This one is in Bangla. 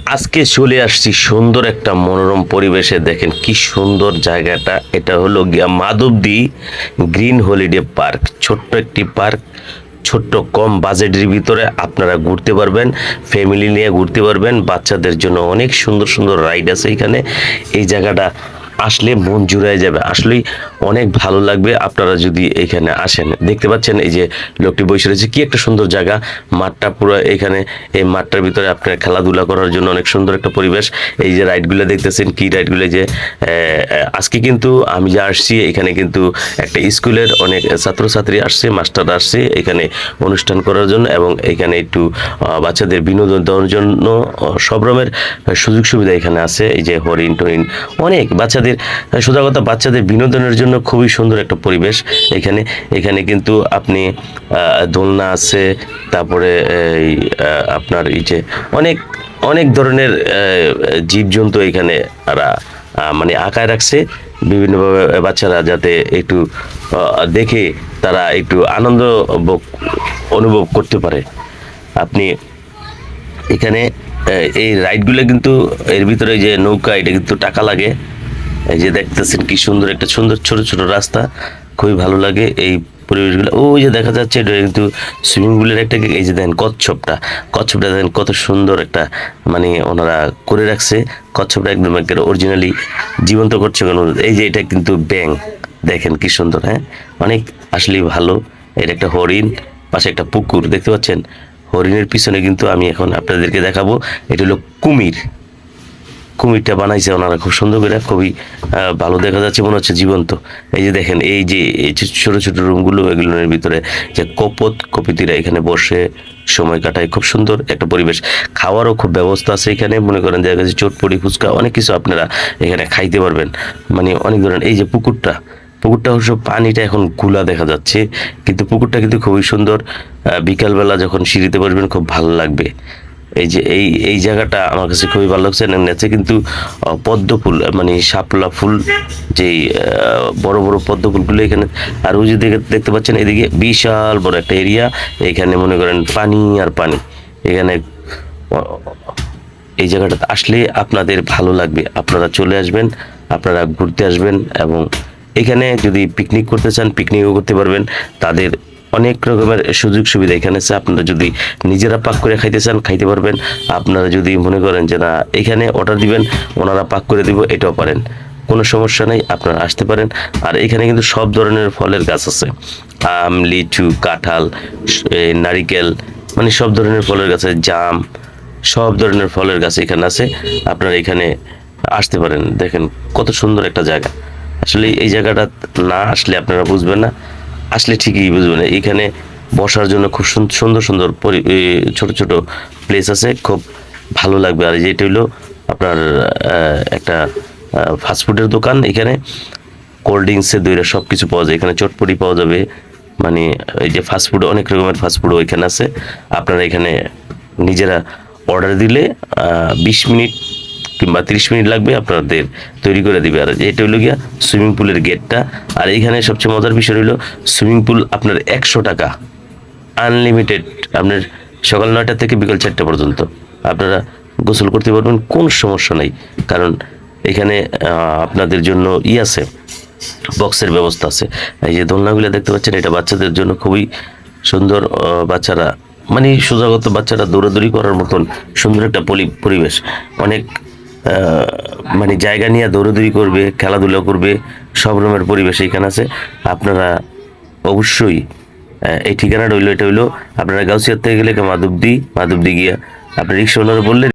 আজকে চলে আসছি সুন্দর একটা মনোরম পরিবেশে। দেখেন কি সুন্দর জায়গাটা। এটা হলো গিয়া মাধবদী গ্রিন হলিডে পার্ক। ছোট্ট একটি পার্ক, ছোট্ট কম বাজেটের ভিতরে আপনারা ঘুরতে পারবেন, ফ্যামিলি নিয়ে ঘুরতে পারবেন। বাচ্চাদের জন্য অনেক সুন্দর সুন্দর রাইড আছে এখানে। এই জায়গাটা আসলে মন জুড়ায় যাবে, আসলেই অনেক ভালো লাগবে আপনারা যদি এখানে আসেন। দেখতে পাচ্ছেন এই যে লোকটি বসে রয়েছে, কি একটা সুন্দর জায়গা। মাঠটা পুরো এখানে, এই মাঠটার ভিতরে আপনার খেলাধুলা করার জন্য অনেক সুন্দর একটা পরিবেশ। এই যে রাইডগুলো দেখতেছেন, কি রাইডগুলো যে আজকে কিন্তু আমি যা আসছি এখানে কিন্তু একটা স্কুলের অনেক ছাত্রছাত্রী আসছে, মাস্টার আসছে এখানে অনুষ্ঠান করার জন্য, এবং এখানে একটু বাচ্চাদের বিনোদন দেওয়ার জন্য সব রকমের সুযোগ সুবিধা এখানে আছে। এই যে হরিণ টরিণ অনেক বাচ্চাদের, সোজা কথা বাচ্চাদের বিনোদনের জন্য খুবই সুন্দর একটা পরিবেশ এখানে। এখানে কিন্তু আপনি দোলনা আছে, তারপরে এই আপনার এই যে অনেক অনেক ধরনের জীবজন্তু এখানে তারা মানে আঁকায় রাখছে বিভিন্নভাবে, বাচ্চারা যাতে একটু দেখে তারা একটু আনন্দ অনুভব করতে পারে। আপনি এখানে এই রাইডগুলো কিন্তু, এর ভিতরে যে নৌকা, এটা কিন্তু টাকা লাগে। এই যে দেখতেছেন কি সুন্দর একটা সুন্দর ছোট ছোট রাস্তা, খুবই ভালো লাগে এই পরিবেশগুলো। ওই যে দেখা যাচ্ছে এটা কিন্তু সুইমিং পুলের একটা, এই যে দেখেন কচ্ছপটা, কচ্ছপটা দেখেন কত সুন্দর একটা, মানে ওনারা করে রাখছে কচ্ছপটা একদম একেবারে অরিজিনালি জীবন্ত করছে কেন। এই যে এটা কিন্তু ব্যাং, দেখেন কি সুন্দর। হ্যাঁ, অনেক আসলেই ভালো। এটা একটা হরিণ, পাশে একটা পুকুর দেখতে পাচ্ছেন। হরিণের পিছনে কিন্তু আমি এখন আপনাদেরকে দেখাবো, এটা হলো কুমির। কুমিরটা বানাইছে ওনারা খুব সুন্দর করে, খুবই ভালো দেখা যাচ্ছে, মনে হচ্ছে জীবন্ত। এই যে দেখেন এই যে এই ছোট ছোট রুমগুলো, এগুলোর ভিতরে যে কপিতিরা এখানে বসে সময় কাটায়, খুব সুন্দর একটা পরিবেশ। খাওয়ারও খুব ব্যবস্থা আছে এখানে, মনে করেন দেখা যাচ্ছে চটপটি ফুচকা অনেক কিছু আপনারা এখানে খাইতে পারবেন, মানে অনেক ধরনের। এই যে পুকুরটা, পুকুরটা অবশ্য পানিটা এখন গুলা দেখা যাচ্ছে, কিন্তু পুকুরটা কিন্তু খুবই সুন্দর। বিকালবেলা যখন সিঁড়িতে বসবেন খুব ভালো লাগবে। এই যে এই জায়গাটা আমার কাছে খুবই ভালো লাগছে। নেচে কিন্তু পদ্ম ফুল, মানে শাপলা ফুল, যেই বড় বড় পদ্ম ফুলগুলো এখানে। আর ওই যে দেখতে পাচ্ছেন এদিকে বিশাল বড় একটা এরিয়া, এখানে মনে করেন পানি আর পানি। এখানে এই জায়গাটাতে আসলে আপনাদের ভালো লাগবে, আপনারা চলে আসবেন, আপনারা ঘুরতে আসবেন। এবং এখানে যদি পিকনিক করতে চান পিকনিকও করতে পারবেন। তাদের অনেক রকমের সুযোগ সুবিধা এখানে আছে। আপনারা যদি নিজেরা পাক করে খাইতে চান খাইতে পারবেন। আপনারা যদি মনে করেন যে না এখানে অর্ডার দিবেন, ওনারা পাক করে দিব, এটাও পারেন, কোনো সমস্যা নেই, আপনারা আসতে পারেন। আর এখানে কিন্তু সব ধরনের ফলের গাছ আছে, আম, লিচু, কাঁঠাল, নারিকেল, মানে সব ধরনের ফলের গাছ আছে, জাম, সব ধরনের ফলের গাছ এখানে আছে। আপনারা এখানে আসতে পারেন। দেখেন কত সুন্দর একটা জায়গা। আসলে এই জায়গাটা না আসলে আপনারা বুঝবেন না, আসলে ঠিকই বুঝবেন। এখানে বসার জন্য খুব সুন্দর সুন্দর ছোট ছোট প্লেস আছে, খুব ভালো লাগবে। আর যেটা হলো আপনার একটা ফাস্টফুডের দোকান, এখানে কোল্ড ড্রিঙ্কসের দইরা সব কিছু পাওয়া যায় এখানে, চটপটি পাওয়া যাবে, মানে এই যে ফাস্টফুড, অনেক রকমের ফাস্টফুডও এখানে আছে। আপনারা এখানে নিজেরা অর্ডার দিলে 20 মিনিট কিংবা 30 মিনিট লাগবে, আপনাদের তৈরি করে দিবে। আর এটা হলো গিয়া সুইমিং পুলের গেটটা। আর এইখানে সবচেয়ে মজার বিষয় হলো সুইমিং পুল আপনার 100 টাকা আনলিমিটেড, আপনার সকাল 9টা থেকে বিকাল 4টা পর্যন্ত আপনারা গোসল করতে পারবেন, কোনো সমস্যা নেই। কারণ এখানে আপনাদের জন্য আছে, বক্সের ব্যবস্থা আছে। এই যে দোলনাগুলো দেখতে পাচ্ছেন, এটা বাচ্চাদের জন্য খুবই সুন্দর। বাচ্চারা মানে সোজাগত বাচ্চারা দৌড়াদৌড়ি করার মতন সুন্দর একটা পরিবেশ। অনেক মানে জায়গা নিয়ে দৌড়াদৌড়ি করবে, খেলাধুলা করবে, সব রকমের পরিবেশ এখানে আছে। আপনারা অবশ্যই এই ঠিকানাটা হইলো, এটা হইলো আপনারা গাউসিয়ার থেকে গেলে মাধবদী গিয়া আপনার রিক্সা ওনারা বললে